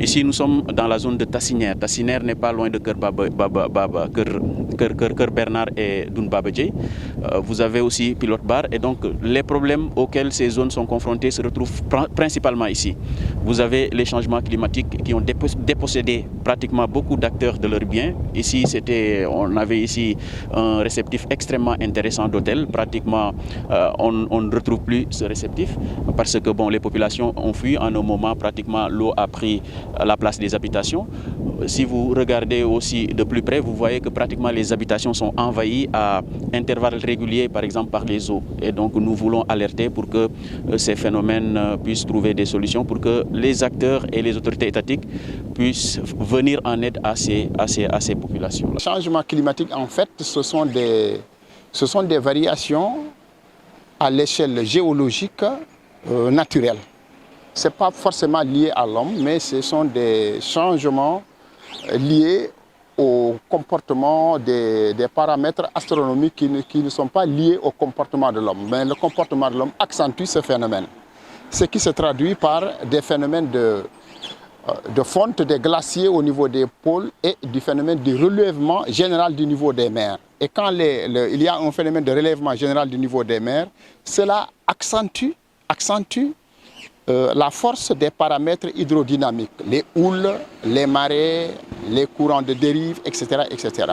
Ici, nous sommes dans la zone de Tassinère. Tassinère n'est pas loin de Kër Bernard et Doun Baba Dieye. Vous avez aussi Pilote Bar. Et donc, les problèmes auxquels ces zones sont confrontées se retrouvent principalement ici. Vous avez les changements climatiques qui ont dépossédé pratiquement beaucoup d'acteurs de leurs biens. Ici, on avait ici un réceptif extrêmement intéressant d'hôtels. Pratiquement, on ne retrouve plus ce réceptif parce que bon, les populations ont fui. En un moment, pratiquement, l'eau a pris la place des habitations. Si vous regardez aussi de plus près, vous voyez que pratiquement les habitations sont envahies à intervalles réguliers, par exemple par les eaux. Et donc nous voulons alerter pour que ces phénomènes puissent trouver des solutions, pour que les acteurs et les autorités étatiques puissent venir en aide à ces populations. Le changement climatique, en fait, ce sont des variations à l'échelle géologique naturelle. Ce n'est pas forcément lié à l'homme, mais ce sont des changements liés au comportement des paramètres astronomiques qui ne sont pas liés au comportement de l'homme. Mais le comportement de l'homme accentue ce phénomène. Ce qui se traduit par des phénomènes de fonte des glaciers au niveau des pôles et du phénomène du relèvement général du niveau des mers. Et quand il y a un phénomène de relèvement général du niveau des mers, cela accentue la force des paramètres hydrodynamiques, les houles, les marées, les courants de dérive, etc., etc.